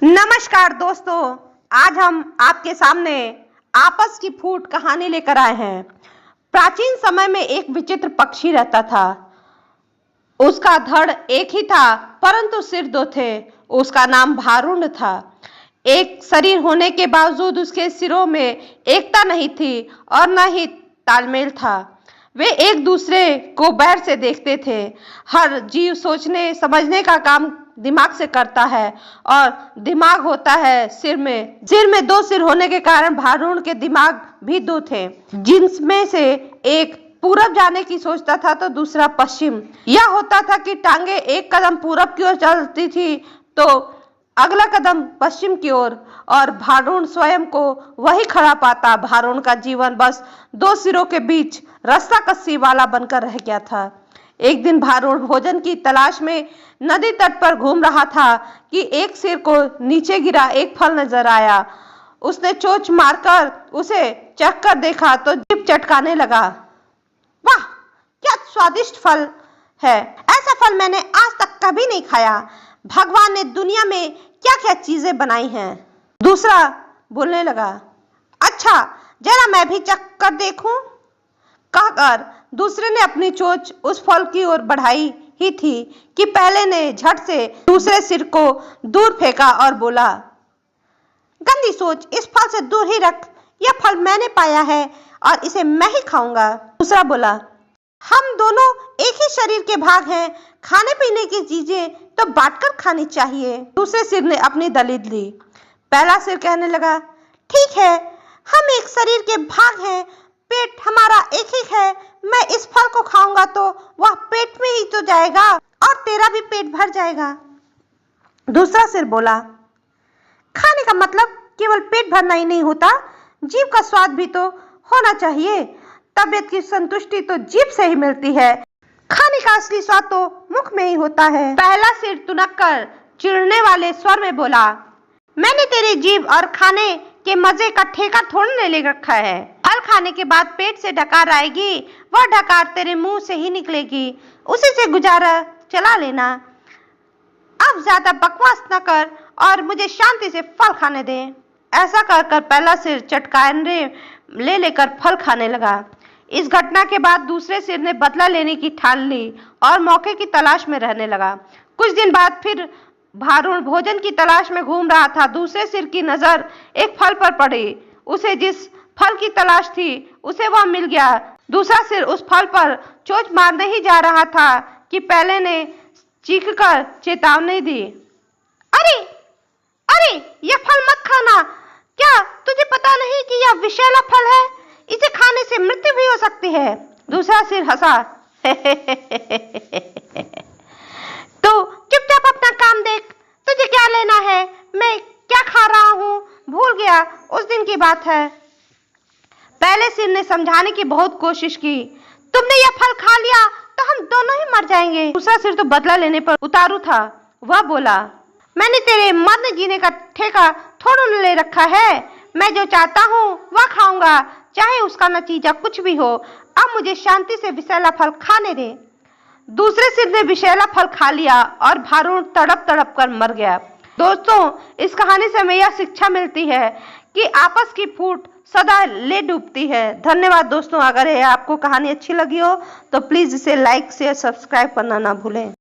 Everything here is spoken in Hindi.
नमस्कार दोस्तों, आज हम आपके सामने आपस की फूट कहानी लेकर आए हैं। प्राचीन समय में एक विचित्र पक्षी रहता था। उसका धड़ एक ही था परंतु सिर दो थे। उसका नाम भारुण था। एक शरीर होने के बावजूद उसके सिरों में एकता नहीं थी और न ही तालमेल था। वे एक दूसरे को बैर से देखते थे। हर जीव सोचने समझने का काम दिमाग से करता है और दिमाग होता है सिर में दो सिर होने के कारण भारुण के दिमाग भी दो थे, जिनमें से एक पूरब जाने की सोचता था तो दूसरा पश्चिम। यह होता था कि टांगे एक कदम पूरब की ओर चलती थी तो अगला कदम पश्चिम की ओर, और भारुण स्वयं को वही खड़ा पाता। भारुण का जीवन बस दो सिरों के बीच रस्सा कस्सी वाला बनकर रह गया था। एक दिन भारुण भोजन की तलाश में नदी तट पर घूम रहा था कि एक सिर को नीचे गिरा एक फल नजर आया। उसने चोंच मारकर उसे चख कर देखा तो जीभ चटकाने लगा। वाह, क्या स्वादिष्ट फल है! ऐसा फल मैंने आज तक कभी नहीं खाया। भगवान ने दुनिया में क्या क्या चीजें बनाई हैं। दूसरा बोलने लगा, अच्छा जरा मैं भी चख कर देखूं। कहकर दूसरे ने अपनी चोंच उस फल की ओर बढ़ाई ही थी कि पहले ने झट से दूसरे सिर को दूर फेंका और बोला, गंदी सोच, इस फल से दूर ही रख। यह फल मैंने पाया है और इसे मैं ही खाऊंगा। दूसरा बोला, हम दोनों एक ही शरीर के भाग हैं। खाने पीने की चीजें तो बांटकर खानी चाहिए। दूसरे सिर ने अपनी दलील दी। पहला सिर कहने लगा, ठीक है, हम एक शरीर के भाग हैं। पेट हमारा एक ही है। मैं इस फल को खाऊंगा तो वह पेट में ही तो जाएगा और तेरा भी पेट भर जाएगा। दूसरा सिर बोला, खाने का मतलब केवल पेट भरना ही नहीं होता, जीभ का स्वाद भी तो होना चाहिए। तबीयत की संतुष्टि तो जीभ से ही मिलती है। खाने का असली स्वाद तो मुख में ही होता है। पहला सिर तुनक कर चिढ़ने वाले स्वर में बोला, मैंने तेरी जीभ और खाने के मजे का ठेका थोड़े ले रखा है। फल खाने के बाद पेट से डकार आएगी, वह डकार तेरे मुंह से ही निकलेगी। उसी से गुजारा चला लेना। अब ज्यादा बकवास न कर और मुझे शांति से फल खाने दे। ऐसा कर पहला सिर चटकाने ले लेकर फल खाने लगा। इस घटना के बाद दूसरे सिर ने बदला लेने की ठान ली और मौके की तलाश में रहने लगा। कुछ दिन बाद फिर भारुण भोजन की तलाश में घूम रहा था। दूसरे सिर की नजर एक फल पर पड़ी। उसे जिस फल की तलाश थी उसे वह मिल गया। दूसरा सिर उस फल पर चोंच मारने ही जा रहा था कि पहले ने चीखकर चेतावनी दी, अरे अरे, यह फल मत खाना। क्या तुझे पता नहीं कि यह विषैला फल है? इसे खाने से मृत्यु भी हो सकती है। दूसरा सिर हंसा। तो चुपचाप अपना काम देख, तुझे क्या लेना है? मैं क्या खा रहा हूँ भूल गया, उस दिन की बात है। पहले सिर ने समझाने की बहुत कोशिश की, तुमने यह फल खा लिया तो हम दोनों ही मर जाएंगे। दूसरा सिर तो बदला लेने पर उतारू था। वह बोला, मैंने तेरे मरने जीने का ठेका थोड़ा ले रखा है। मैं जो चाहता हूँ वह खाऊंगा, चाहे उसका नतीजा कुछ भी हो। अब मुझे शांति से विषैला फल खाने दे। दूसरे सिर ने विषैला फल खा लिया और भारुण तड़प तड़प कर मर गया। दोस्तों, इस कहानी से हमें यह शिक्षा मिलती है कि आपस की फूट सदा ले डूबती है। धन्यवाद दोस्तों। अगर आपको कहानी अच्छी लगी हो तो प्लीज इसे लाइक शेयर सब्सक्राइब करना ना भूलें।